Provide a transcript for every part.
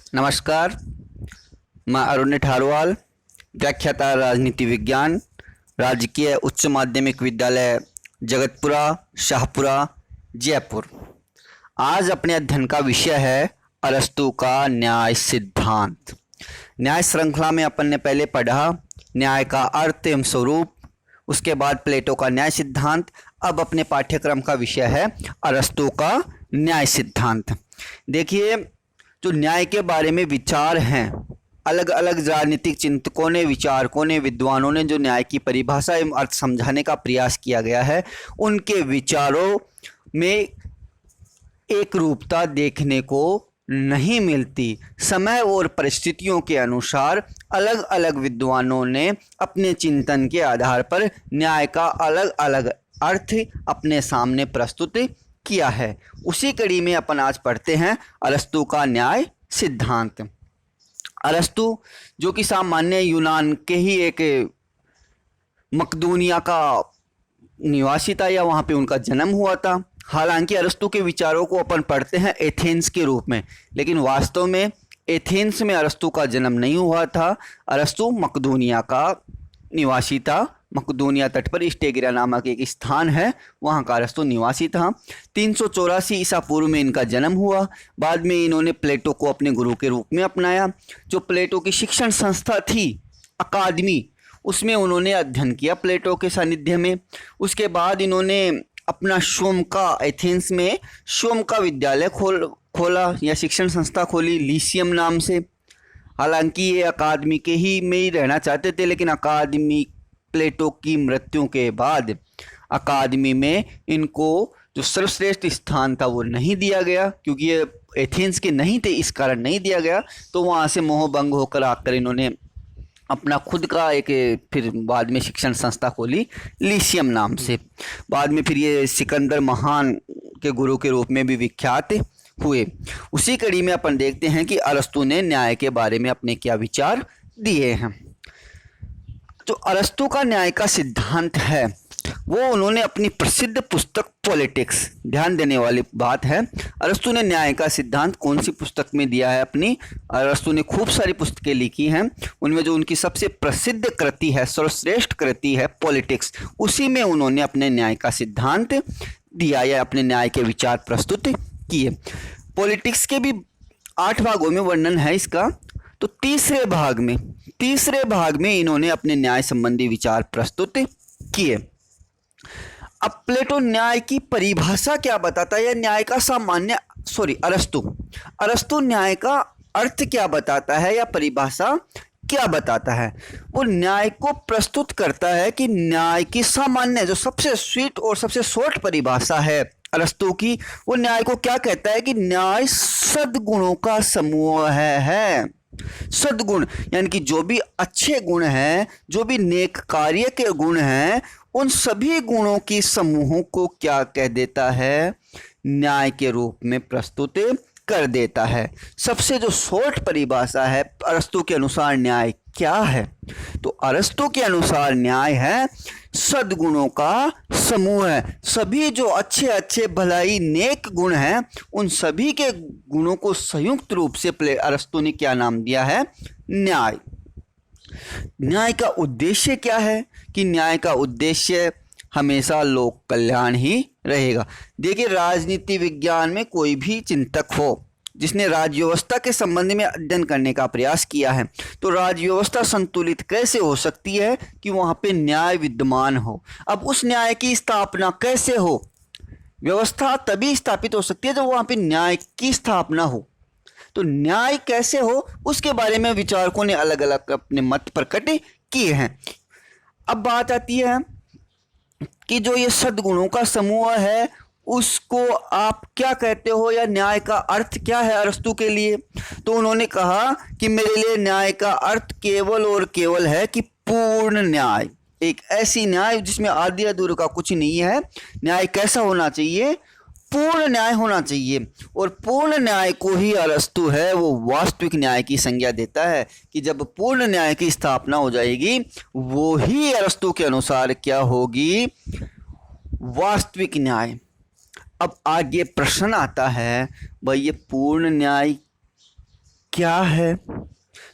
नमस्कार। मैं अरुण ठारवाल, व्याख्याता राजनीति विज्ञान, राजकीय उच्च माध्यमिक विद्यालय जगतपुरा, शाहपुरा, जयपुर। आज अपने अध्ययन का विषय है अरस्तू का न्याय सिद्धांत। न्याय श्रृंखला में अपन ने पहले पढ़ा न्याय का अर्थ एवं स्वरूप, उसके बाद प्लेटो का न्याय सिद्धांत। अब अपने पाठ्यक्रम का विषय है अरस्तू का न्याय सिद्धांत। देखिए, जो न्याय के बारे में विचार हैं, अलग अलग राजनीतिक चिंतकों ने, विचारकों ने, विद्वानों ने जो न्याय की परिभाषा एवं अर्थ समझाने का प्रयास किया गया है, उनके विचारों में एक रूपता देखने को नहीं मिलती। समय और परिस्थितियों के अनुसार अलग अलग विद्वानों ने अपने चिंतन के आधार पर न्याय का अलग अलग अर्थ अपने सामने प्रस्तुत किया है। उसी कड़ी में अपन आज पढ़ते हैं अरस्तू का न्याय सिद्धांत। अरस्तू जो कि सामान्य यूनान के ही एक मकदूनिया का निवासी था, या वहाँ पे उनका जन्म हुआ था। हालांकि अरस्तू के विचारों को अपन पढ़ते हैं एथेंस के रूप में, लेकिन वास्तव में एथेंस में अरस्तू का जन्म नहीं हुआ था। अरस्तू मकदूनिया का निवासी था। मकदूनिया तट पर स्टेगिरा नामक एक स्थान है, वहाँ का अरस्तू निवासी था। 384 ईसा पूर्व में इनका जन्म हुआ। बाद में इन्होंने प्लेटो को अपने गुरु के रूप में अपनाया। जो प्लेटो की शिक्षण संस्था थी, अकादमी, उसमें उन्होंने अध्ययन किया प्लेटो के सानिध्य में। उसके बाद इन्होंने अपना शोमका, एथेंस में शोमका विद्यालय खोला या शिक्षण संस्था खोली, लीसियम नाम से। हालांकि ये अकादमी के ही में ही रहना चाहते थे, लेकिन अकादमी प्लेटो की मृत्यु के बाद अकादमी में इनको जो सर्वश्रेष्ठ स्थान था वो नहीं दिया गया, क्योंकि ये एथेंस के नहीं थे, इस कारण नहीं दिया गया। तो वहाँ से मोहभंग होकर आकर इन्होंने अपना खुद का एक फिर बाद में शिक्षण संस्था खोली लीसियम नाम से। बाद में फिर ये सिकंदर महान के गुरु के रूप में भी विख्यात हुए। उसी कड़ी में अपन देखते हैं कि अरस्तू ने न्याय के बारे में अपने क्या विचार दिए हैं। जो अरस्तू का न्याय का सिद्धांत है वो उन्होंने अपनी प्रसिद्ध पुस्तक पॉलिटिक्स, ध्यान देने वाली बात है, अरस्तू ने न्याय का सिद्धांत कौन सी पुस्तक में दिया है अपनी। अरस्तू ने खूब सारी पुस्तकें लिखी हैं, उनमें जो उनकी सबसे प्रसिद्ध कृति है, सर्वश्रेष्ठ कृति है पॉलिटिक्स, उसी में उन्होंने अपने न्याय का सिद्धांत दिया या अपने न्याय के विचार प्रस्तुत किए। पॉलिटिक्स के भी 8 भागों में वर्णन है इसका। तो तीसरे भाग में इन्होंने अपने न्याय संबंधी विचार प्रस्तुत किए। अब प्लेटो न्याय की परिभाषा क्या बताता है, या न्याय का सामान्य अरस्तु न्याय का अर्थ क्या बताता है या परिभाषा क्या बताता है। वो न्याय को प्रस्तुत करता है कि न्याय की सामान्य, जो सबसे स्वीट और सबसे शॉर्ट परिभाषा है अरस्तु की, वो न्याय को क्या कहता है कि न्याय सद्गुणों का समूह है। सद्गुण यानी कि जो भी अच्छे गुण हैं, जो भी नेक कार्य के गुण हैं, उन सभी गुणों की समूहों को क्या कह देता है, न्याय के रूप में प्रस्तुत कर देता है। सबसे जो शॉर्ट परिभाषा है अरस्तु के अनुसार न्याय क्या है, तो अरस्तु के अनुसार न्याय है सद्गुणों का समूह है। सभी जो अच्छे अच्छे भलाई नेक गुण हैं, उन सभी के गुणों को संयुक्त रूप से अरस्तु ने क्या नाम दिया है, न्याय। न्याय का उद्देश्य क्या है, कि न्याय का उद्देश्य हमेशा लोक कल्याण ही रहेगा। देखिए, राजनीति विज्ञान में कोई भी चिंतक हो जिसने राज्य व्यवस्था के संबंध में अध्ययन करने का प्रयास किया है, तो राज्य व्यवस्था संतुलित कैसे हो सकती है कि वहाँ पे न्याय विद्यमान हो। अब उस न्याय की स्थापना कैसे हो, व्यवस्था तभी स्थापित हो सकती है जब वहाँ पे न्याय की स्थापना हो। तो न्याय कैसे हो, उसके बारे में विचारकों ने अलग अलग अपने मत प्रकट किए हैं। अब बात आती है कि जो ये सद्गुणों का समूह है, उसको आप क्या कहते हो, या न्याय का अर्थ क्या है अरस्तु के लिए। तो उन्होंने कहा कि मेरे लिए न्याय का अर्थ केवल और केवल है कि पूर्ण न्याय, एक ऐसी न्याय जिसमें आदि अधूरे का कुछ नहीं है। न्याय कैसा होना चाहिए, पूर्ण न्याय होना चाहिए। और पूर्ण न्याय को ही अरस्तु है वो वास्तविक न्याय की संज्ञा देता है, कि जब पूर्ण न्याय की स्थापना हो जाएगी, वो ही अरस्तु के अनुसार क्या होगी, वास्तविक न्याय। अब आगे प्रश्न आता है, भाई ये पूर्ण न्याय क्या है?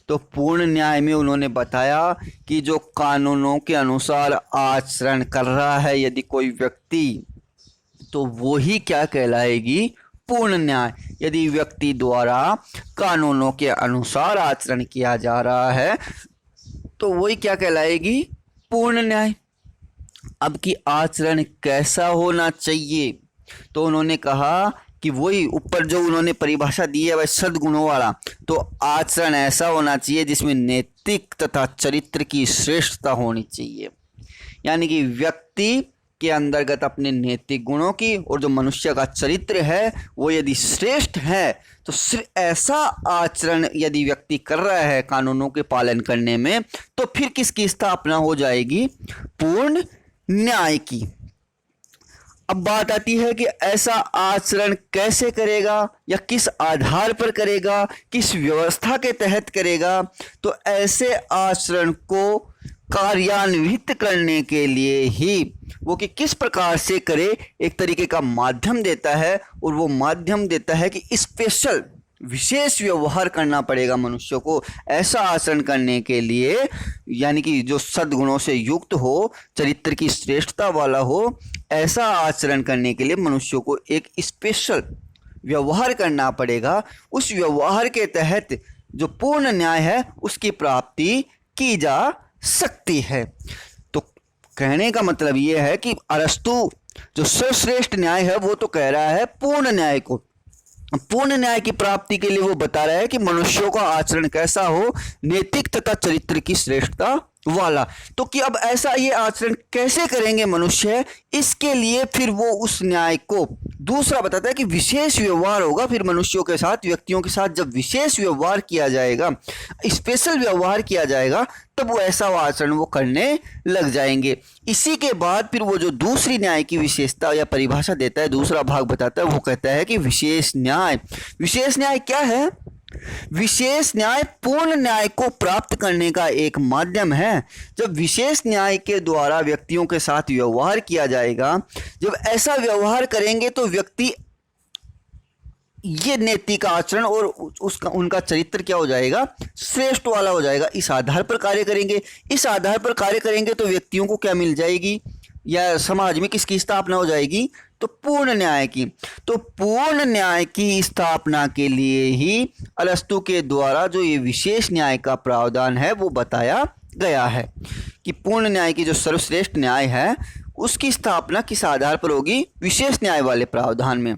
तो पूर्ण न्याय में उन्होंने बताया कि जो कानूनों के अनुसार आचरण कर रहा है यदि कोई व्यक्ति, तो वो ही क्या कहलाएगी? पूर्ण न्याय। यदि व्यक्ति द्वारा कानूनों के अनुसार आचरण किया जा रहा है तो वही क्या कहलाएगी? पूर्ण न्याय। अब की आचरण कैसा होना चाहिए? तो उन्होंने कहा कि वही ऊपर जो उन्होंने परिभाषा दी है वह सद्गुणों वाला, तो आचरण ऐसा होना चाहिए जिसमें नैतिक तथा चरित्र की श्रेष्ठता होनी चाहिए। यानी कि व्यक्ति के अंतर्गत अपने नैतिक गुणों की और जो मनुष्य का चरित्र है वो यदि श्रेष्ठ है तो सिर्फ ऐसा आचरण यदि व्यक्ति कर रहा है कानूनों के पालन करने में, तो फिर किसकी स्थापना हो जाएगी? पूर्ण न्याय की। अब बात आती है कि ऐसा आचरण कैसे करेगा या किस आधार पर करेगा, किस व्यवस्था के तहत करेगा। तो ऐसे आचरण को कार्यान्वित करने के लिए ही वो कि किस प्रकार से करे, एक तरीके का माध्यम देता है, और वो माध्यम देता है कि स्पेशल विशेष व्यवहार करना पड़ेगा मनुष्य को ऐसा आचरण करने के लिए, यानी कि जो सद्गुणों से युक्त हो, चरित्र की श्रेष्ठता वाला हो, ऐसा आचरण करने के लिए मनुष्य को एक स्पेशल व्यवहार करना पड़ेगा। उस व्यवहार के तहत जो पूर्ण न्याय है उसकी प्राप्ति की जा सकती है। तो कहने का मतलब ये है कि अरस्तु जो सर्वश्रेष्ठ न्याय है वो तो कह रहा है पूर्ण न्याय को। पूर्ण न्याय की प्राप्ति के लिए वो बता रहा है कि मनुष्यों का आचरण कैसा हो, नैतिक तथा चरित्र की श्रेष्ठता वाला। तो कि अब ऐसा ये आचरण कैसे करेंगे मनुष्य, इसके लिए फिर वो उस न्याय को दूसरा बताता है कि विशेष व्यवहार होगा। फिर मनुष्यों के साथ, व्यक्तियों के साथ जब विशेष व्यवहार किया जाएगा, स्पेशल व्यवहार किया जाएगा, तब वो ऐसा आचरण वो करने लग जाएंगे। इसी के बाद फिर वो जो दूसरी न्याय की विशेषता या परिभाषा देता है, दूसरा भाग बताता है, वो कहता है कि विशेष न्याय। विशेष न्याय क्या है? विशेष न्याय पूर्ण न्याय को प्राप्त करने का एक माध्यम है। जब विशेष न्याय के द्वारा व्यक्तियों के साथ व्यवहार किया जाएगा, जब ऐसा व्यवहार करेंगे तो व्यक्ति ये नैतिक आचरण और उसका उनका चरित्र क्या हो जाएगा? श्रेष्ठ वाला हो जाएगा। इस आधार पर कार्य करेंगे। इस आधार पर कार्य करेंगे तो व्यक्तियों को क्या मिल जाएगी या समाज में किसकी स्थापना हो जाएगी? तो पूर्ण न्याय की। तो पूर्ण न्याय की स्थापना के लिए ही अरस्तु के द्वारा जो ये विशेष न्याय का प्रावधान है वो बताया गया है कि पूर्ण न्याय की जो सर्वश्रेष्ठ न्याय है उसकी स्थापना किस आधार पर होगी? विशेष न्याय वाले प्रावधान में।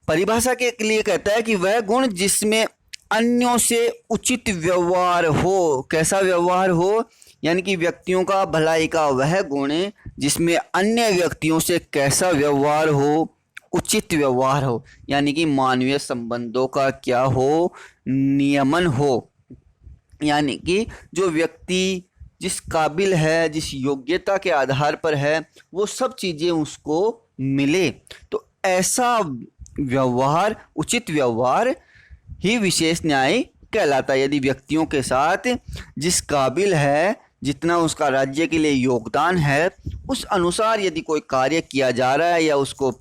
परिभाषा के लिए कहता है कि वह गुण जिसमें अन्यों से उचित व्यवहार हो। कैसा व्यवहार हो? यानी कि व्यक्तियों का भलाई का वह गुण जिसमें अन्य व्यक्तियों से कैसा व्यवहार हो? उचित व्यवहार हो। यानी कि मानवीय संबंधों का क्या हो? नियमन हो। यानी कि जो व्यक्ति जिस काबिल है, जिस योग्यता के आधार पर है, वो सब चीज़ें उसको मिले, तो ऐसा व्यवहार, उचित व्यवहार ही विशेष न्याय कहलाता है। यदि व्यक्तियों के साथ जिस काबिल है, जितना उसका राज्य के लिए योगदान है, उस अनुसार यदि कोई कार्य किया जा रहा है या उसको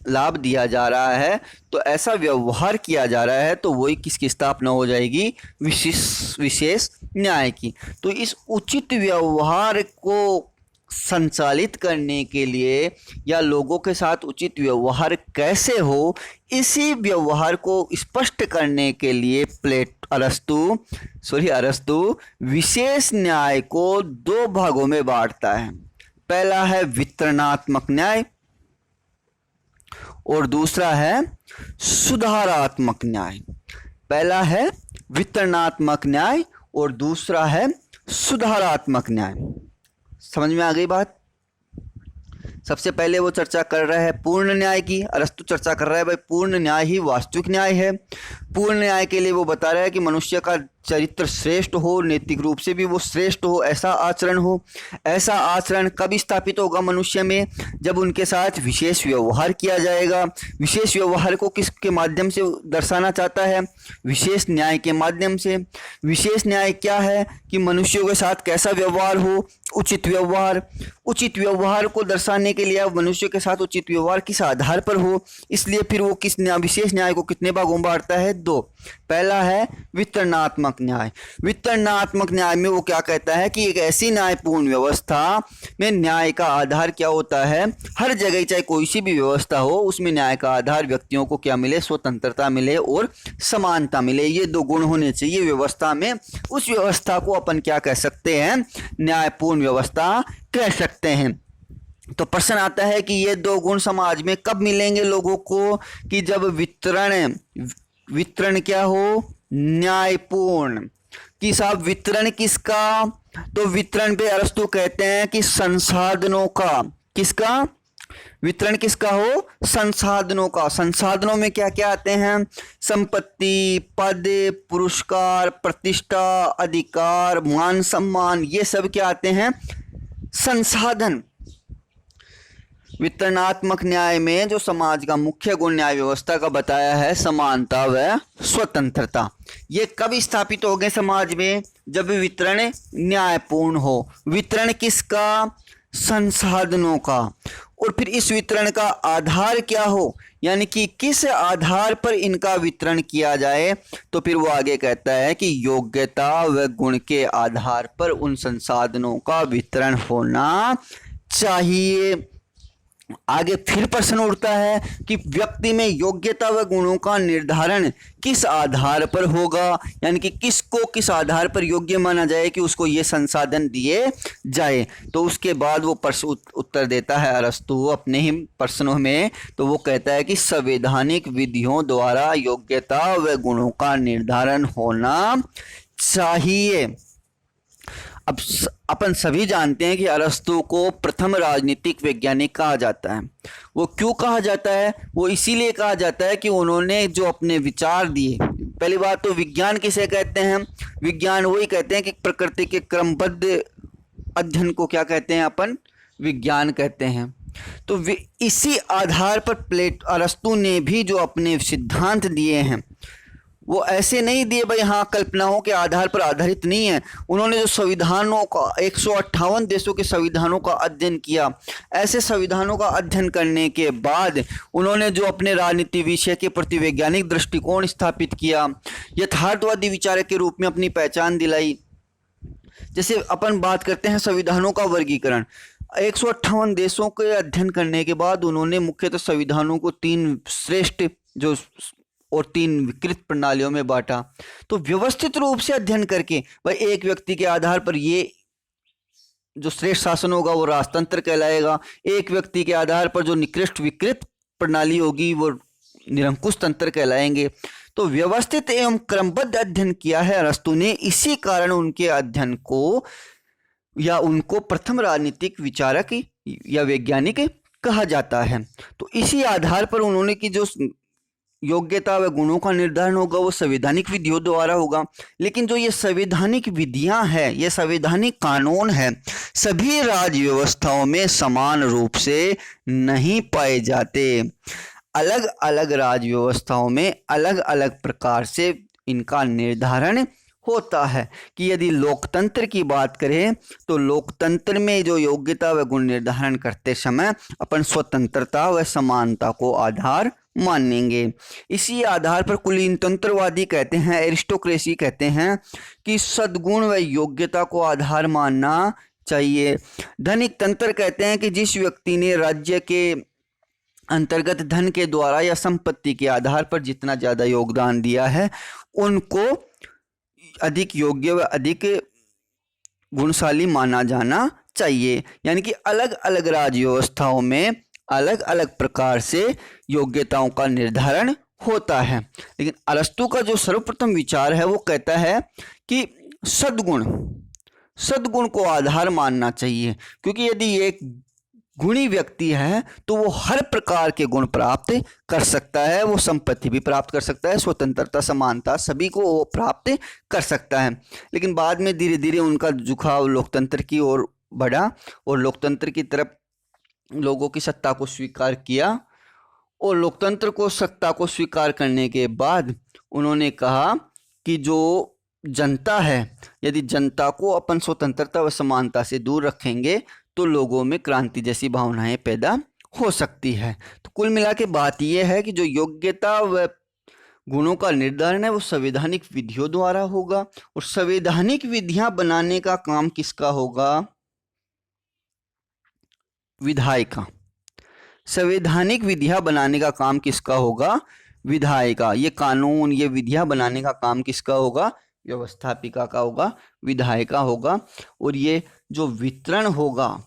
लाभ दिया जा रहा है, तो ऐसा व्यवहार किया जा रहा है, तो वही किसकी स्थापना हो जाएगी? विशेष न्याय की। तो इस उचित व्यवहार को संचालित करने के लिए या लोगों के साथ उचित व्यवहार कैसे हो, इसी व्यवहार को स्पष्ट करने के लिए अरस्तु विशेष न्याय को दो भागों में बांटता है। पहला है वितरणात्मक न्याय और दूसरा है सुधारात्मक न्याय। पहला है वितरणात्मक न्याय और दूसरा है सुधारात्मक न्याय। समझ में आ गई बात? सबसे पहले वो चर्चा कर रहा है पूर्ण न्याय की। अरस्तु चर्चा कर रहा है भाई पूर्ण न्याय ही वास्तविक न्याय है। पूर्ण न्याय के लिए वो बता रहा है कि मनुष्य का चरित्र श्रेष्ठ हो, नैतिक रूप से भी वो श्रेष्ठ हो, ऐसा आचरण हो। ऐसा आचरण कब स्थापित होगा मनुष्य में? जब उनके साथ विशेष व्यवहार किया जाएगा। विशेष व्यवहार को किसके माध्यम से दर्शाना चाहता है? विशेष न्याय के माध्यम से। विशेष न्याय क्या है? कि मनुष्यों के साथ कैसा व्यवहार हो? उचित व्यवहार। उचित व्यवहार को दर्शाने के लिए मनुष्य के साथ उचित व्यवहार किस आधार पर हो, इसलिए फिर वो किस विशेष न्याय को कितने भागों में बांटता है? 2। पहला है वितरणात्मक न्याय। वितरणात्मक न्याय में वो क्या कहता है कि एक ऐसी न्यायपूर्ण व्यवस्था में न्याय का आधार क्या होता है? हर जगह चाहे कोई सी भी व्यवस्था हो उसमें न्याय का आधार व्यक्तियों को क्या मिले? स्वतंत्रता मिले और समानता मिले। ये 2 गुण होने चाहिए व्यवस्था में। उस व्यवस्था को अपन क्या कह सकते हैं? न्यायपूर्ण व्यवस्था कह सकते हैं। तो प्रश्न आता है कि ये 2 गुण समाज में कब मिलेंगे लोगों को? कि जब वितरण क्या हो? न्यायपूर्ण। कि साहब वितरण किसका? तो वितरण पे अरस्तु कहते हैं कि संसाधनों का। किसका? वितरण किसका हो? संसाधनों का। संसाधनों में क्या क्या आते हैं? संपत्ति, पद, पुरस्कार, प्रतिष्ठा, अधिकार, मान सम्मान, ये सब क्या आते हैं? संसाधन। वितरणात्मक न्याय में जो समाज का मुख्य गुण न्याय व्यवस्था का बताया है, समानता व स्वतंत्रता। ये कब स्थापित हो गए समाज में? जब वितरण न्यायपूर्ण हो। वितरण किसका? संसाधनों का। और फिर इस वितरण का आधार क्या हो, यानी कि किस आधार पर इनका वितरण किया जाए? तो फिर वो आगे कहता है कि योग्यता व गुण के आधार पर उन संसाधनों का वितरण होना चाहिए। आगे फिर प्रश्न उठता है कि व्यक्ति में योग्यता व गुणों का निर्धारण किस आधार पर होगा, यानी कि किसको किस आधार पर योग्य माना जाए कि उसको ये संसाधन दिए जाए। तो उसके बाद वो प्रश्न उत्तर देता है अरस्तु अपने ही प्रश्नों में। तो वो कहता है कि संवैधानिक विधियों द्वारा योग्यता व गुणों का निर्धारण होना चाहिए। अब अपन सभी जानते हैं कि अरस्तु को प्रथम राजनीतिक वैज्ञानिक कहा जाता है। वो क्यों कहा जाता है? वो इसीलिए कहा जाता है कि उन्होंने जो अपने विचार दिए। पहली बात तो विज्ञान किसे कहते हैं? विज्ञान वही कहते हैं कि प्रकृति के क्रमबद्ध अध्ययन को क्या कहते हैं? अपन विज्ञान कहते हैं। तो इसी आधार पर अरस्तु ने भी जो अपने सिद्धांत दिए हैं वो ऐसे नहीं दिए भाई हाँ कल्पनाओं के आधार पर आधारित नहीं है। उन्होंने जो संविधानों का 158 देशों के संविधानों का अध्ययन किया, ऐसे संविधानों का अध्ययन करने के बाद उन्होंने जो अपने राजनीति विषय के प्रति वैज्ञानिक दृष्टिकोण स्थापित किया, यथार्थवादी विचारक के रूप में अपनी पहचान दिलाई। जैसे अपन बात करते हैं संविधानों का वर्गीकरण, 158 देशों के अध्ययन करने के बाद उन्होंने मुख्यतः संविधानों को 3 श्रेष्ठ जो और 3 विकृत प्रणालियों में बांटा। तो व्यवस्थित रूप से अध्ययन करके भाई एक व्यक्ति के आधार पर ये जो श्रेष्ठ शासन होगा वो राजतंत्र कहलाएगा, एक व्यक्ति के आधार पर जो निकृष्ट विकृत प्रणाली होगी वो निरंकुश तंत्र कहलाएंगे। तो व्यवस्थित एवं क्रमबद्ध अध्ययन किया है अरस्तु ने, इसी कारण उनके अध्ययन को या उनको प्रथम राजनीतिक विचारक या वैज्ञानिक कहा जाता है। तो इसी आधार पर उन्होंने की जो योग्यता व गुणों का निर्धारण होगा वो संवैधानिक विधियों द्वारा होगा। लेकिन जो ये संवैधानिक विधियां हैं, ये संवैधानिक कानून है, सभी राज्य व्यवस्थाओं में समान रूप से नहीं पाए जाते। अलग अलग राज्य व्यवस्थाओं में अलग अलग प्रकार से इनका निर्धारण होता है। कि यदि लोकतंत्र की बात करें तो लोकतंत्र में जो योग्यता व गुण निर्धारण करते समय अपन स्वतंत्रता व समानता को आधार मानेंगे। इसी आधार पर कुलीन तंत्रवादी कहते हैं, एरिस्टोक्रेसी कहते हैं कि सद्गुण व योग्यता को आधार मानना चाहिए। धनिक तंत्र कहते हैं कि जिस व्यक्ति ने राज्य के अंतर्गत धन के द्वारा या संपत्ति के आधार पर जितना ज़्यादा योगदान दिया है उनको अधिक योग्य व अधिक गुणशाली माना जाना चाहिए। यानी कि अलग अलग राज्य व्यवस्थाओं में अलग अलग प्रकार से योग्यताओं का निर्धारण होता है। लेकिन अरस्तु का जो सर्वप्रथम विचार है वो कहता है कि सद्गुण को आधार मानना चाहिए। क्योंकि यदि एक गुणी व्यक्ति है तो वो हर प्रकार के गुण प्राप्त कर सकता है, वो संपत्ति भी प्राप्त कर सकता है, स्वतंत्रता समानता सभी को वो प्राप्त कर सकता है। लेकिन बाद में धीरे धीरे उनका झुकाव लोकतंत्र की ओर बढ़ा और लोकतंत्र की तरफ लोगों की सत्ता को स्वीकार किया। और लोकतंत्र को सत्ता को स्वीकार करने के बाद उन्होंने कहा कि जो जनता है, यदि जनता को अपन स्वतंत्रता व समानता से दूर रखेंगे तो लोगों में क्रांति जैसी भावनाएं पैदा हो सकती है। तो कुल मिला के बात यह है कि जो योग्यता व गुणों का निर्धारण है वो संवैधानिक विधियों द्वारा होगा। और संवैधानिक विधियां बनाने का काम किसका होगा? विधायक का। संवैधानिक विधियां बनाने का काम किसका होगा? विधायक का। ये कानून, ये विधियां बनाने का काम किसका होगा? व्यवस्थापिका का होगा, विधायक का होगा। और ये जो वितरण होगा,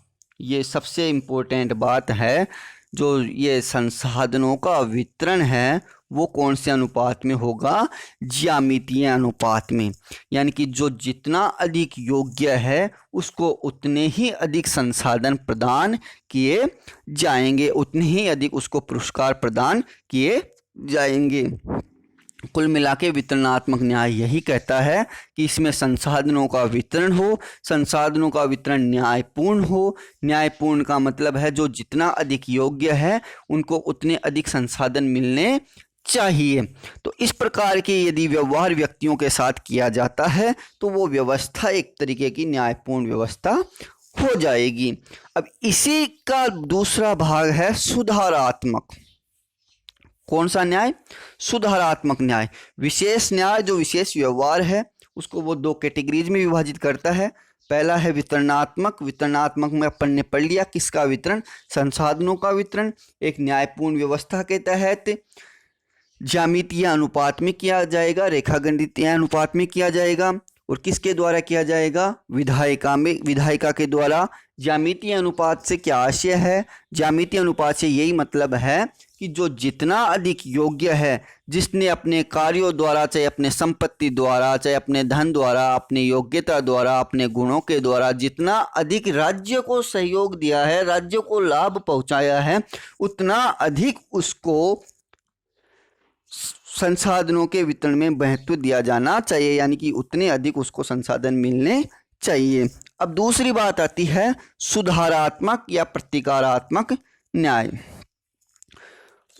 ये सबसे इम्पोर्टेंट बात है, जो ये संसाधनों का वितरण है वो कौन से अनुपात में होगा? ज्यामितीय अनुपात में। यानी कि जो जितना अधिक योग्य है उसको उतने ही अधिक संसाधन प्रदान किए जाएंगे, उतने ही अधिक उसको पुरस्कार प्रदान किए जाएंगे। कुल मिला के वितरणात्मक न्याय यही कहता है कि इसमें संसाधनों का वितरण हो, संसाधनों का वितरण न्यायपूर्ण हो। न्यायपूर्ण का मतलब है जो जितना अधिक योग्य है उनको उतने अधिक संसाधन मिलने चाहिए। तो इस प्रकार के यदि व्यवहार व्यक्तियों के साथ किया जाता है तो वो व्यवस्था एक तरीके की न्यायपूर्ण व्यवस्था हो जाएगी। अब इसी का दूसरा भाग है सुधारात्मक। कौन सा न्याय? सुधारात्मक न्याय। विशेष न्याय जो विशेष व्यवहार है उसको वो दो कैटेगरीज में विभाजित करता है। पहला है वितरणात्मक। वितरणात्मक में अपन ने पढ़ लिया किसका वितरण? संसाधनों का वितरण। एक न्यायपूर्ण व्यवस्था के तहत ज्यामितीय अनुपात में किया जाएगा, रेखागणितीय अनुपात में किया जाएगा। और किसके द्वारा किया जाएगा? विधायिका में, विधायिका के द्वारा। ज्यामितीय अनुपात से क्या आशय है? ज्यामितीय अनुपात से यही मतलब है कि जो जितना अधिक योग्य है, जिसने अपने कार्यों द्वारा, चाहे अपने संपत्ति द्वारा, चाहे अपने धन द्वारा, अपने योग्यता द्वारा, अपने गुणों के द्वारा जितना अधिक राज्य को सहयोग दिया है, राज्य को लाभ पहुंचाया है, उतना अधिक उसको संसाधनों के वितरण में महत्व दिया जाना चाहिए। यानी कि उतने अधिक उसको संसाधन मिलने चाहिए। अब दूसरी बात आती है सुधारात्मक या प्रतिकारात्मक न्याय।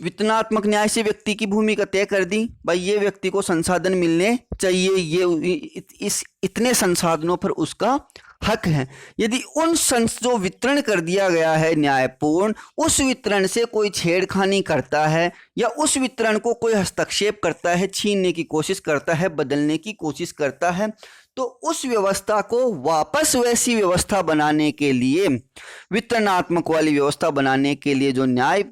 वितरणात्मक न्याय से व्यक्ति की भूमिका तय कर दी, भाई ये व्यक्ति को संसाधन मिलने चाहिए, ये इस इतने संसाधनों पर उसका हक है। यदि उन जो वितरण कर दिया गया है न्यायपूर्ण, उस वितरण से कोई छेड़खानी करता है या उस वितरण को कोई हस्तक्षेप करता है, छीनने की कोशिश करता है, बदलने की कोशिश करता है, तो उस व्यवस्था को वापस वैसी व्यवस्था बनाने के लिए, वितरणात्मक वाली व्यवस्था बनाने के लिए जो न्याय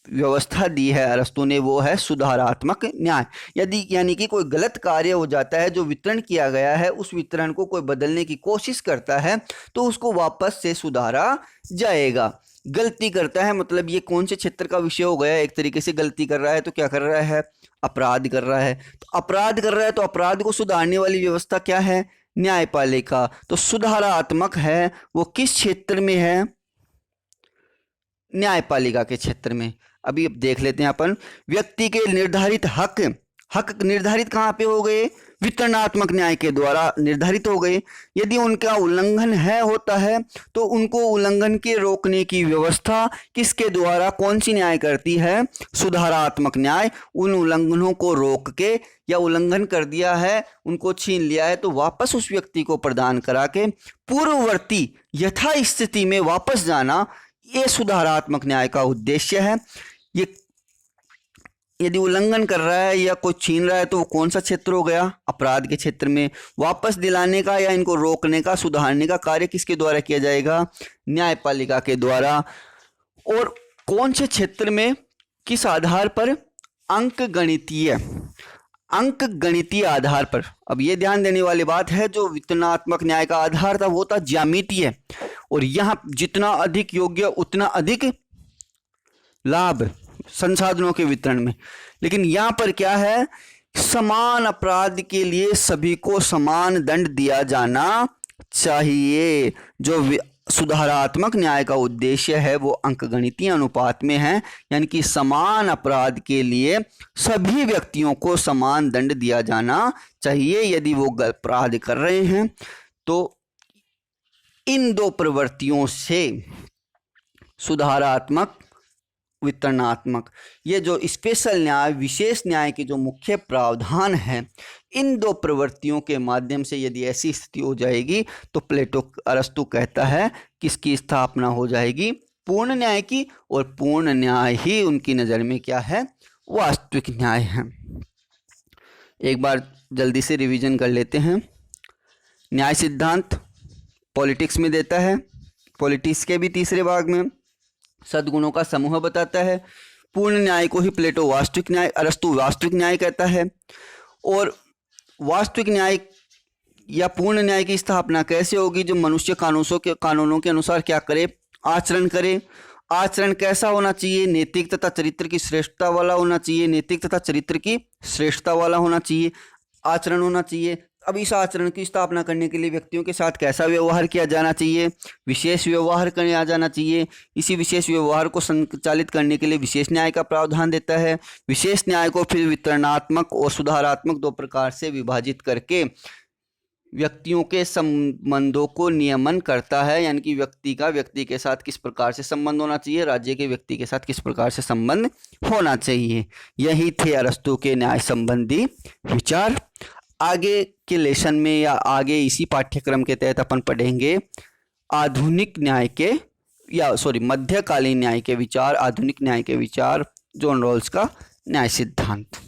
व्यवस्था दी है अरस्तु ने, वो है सुधारात्मक न्याय। यदि यानी कि कोई गलत कार्य हो जाता है, जो वितरण किया गया है उस वितरण को कोई बदलने की कोशिश करता है तो उसको वापस से सुधारा जाएगा। गलती करता है मतलब ये कौन से क्षेत्र का विषय हो गया? एक तरीके से गलती कर रहा है तो क्या कर रहा है? अपराध कर रहा है। तो अपराध कर रहा है तो अपराध को सुधारने वाली व्यवस्था क्या है? न्यायपालिका। तो सुधारात्मक है वो किस क्षेत्र में है? न्यायपालिका के क्षेत्र में। अभी अब देख लेते हैं अपन। व्यक्ति के निर्धारित हक निर्धारित कहाँ पे हो गए? वितरणात्मक न्याय के द्वारा निर्धारित हो गए। यदि उनका उल्लंघन होता है तो उनको उल्लंघन के रोकने की व्यवस्था किसके द्वारा, कौन सी न्याय करती है? सुधारात्मक न्याय। उन उल्लंघनों को रोक के, या उल्लंघन कर दिया है, उनको छीन लिया है, तो वापस उस व्यक्ति को प्रदान करा के पूर्ववर्ती यथा स्थिति में वापस जाना, ये सुधारात्मक न्याय का उद्देश्य है। ये यदि उल्लंघन कर रहा है या कोई छीन रहा है तो वो कौन सा क्षेत्र हो गया? अपराध के क्षेत्र में। वापस दिलाने का या इनको रोकने का, सुधारने का कार्य किसके द्वारा किया जाएगा? न्यायपालिका के द्वारा। और कौन से क्षेत्र में, किस आधार पर? अंक गणितीय आधार पर। अब ये ध्यान देने वाली बात है, जो वितरणात्मक न्याय का आधार था वो था ज्यामितीय, और यहाँ जितना अधिक योग्य उतना अधिक लाभ संसाधनों के वितरण में। लेकिन यहाँ पर क्या है? समान अपराध के लिए सभी को समान दंड दिया जाना चाहिए। जो सुधारात्मक न्याय का उद्देश्य है वो अंकगणितीय अनुपात में है, यानी कि समान अपराध के लिए सभी व्यक्तियों को समान दंड दिया जाना चाहिए यदि वो अपराध कर रहे हैं। तो इन दो प्रवृत्तियों से सुधारात्मक, वितरणात्मक, ये जो स्पेशल न्याय, विशेष न्याय के जो मुख्य प्रावधान हैं, इन दो प्रवृत्तियों के माध्यम से यदि ऐसी स्थिति हो जाएगी तो प्लेटो अरस्तु कहता है किसकी स्थापना हो जाएगी, पूर्ण न्याय की। और पूर्ण न्याय ही उनकी नज़र में क्या है, वास्तविक न्याय है। एक बार जल्दी से रिवीजन कर लेते हैं। न्याय सिद्धांत पॉलिटिक्स में देता है, पॉलिटिक्स के भी तीसरे भाग में सद्गुणों का समूह बताता है। पूर्ण न्याय को ही प्लेटो वास्तविक न्याय, अरस्तु वास्तविक न्याय कहता है। और वास्तविक न्याय या पूर्ण न्याय की स्थापना कैसे होगी, जो मनुष्य कानूनों के अनुसार क्या करे, आचरण करे। आचरण कैसा होना चाहिए, नैतिक तथा चरित्र की श्रेष्ठता वाला होना चाहिए, नैतिक तथा चरित्र की श्रेष्ठता वाला होना चाहिए आचरण होना चाहिए। अब इस आचरण की स्थापना करने के लिए व्यक्तियों के साथ कैसा व्यवहार किया जाना चाहिए, विशेष व्यवहार किया जाना चाहिए। इसी विशेष व्यवहार को संचालित करने के लिए विशेष न्याय का प्रावधान देता है। विशेष न्याय को फिर वितरणात्मक और सुधारात्मक दो प्रकार से विभाजित करके व्यक्तियों के संबंधों को नियमन करता है, यानी कि व्यक्ति का व्यक्ति के साथ किस प्रकार से संबंध होना चाहिए, राज्य के व्यक्ति के साथ किस प्रकार से संबंध होना चाहिए। यही थे अरस्तु के न्याय संबंधी विचार। आगे के लेसन में या आगे इसी पाठ्यक्रम के तहत अपन पढ़ेंगे आधुनिक न्याय के मध्यकालीन न्याय के विचार, आधुनिक न्याय के विचार, जॉन रॉल्स का न्याय सिद्धांत।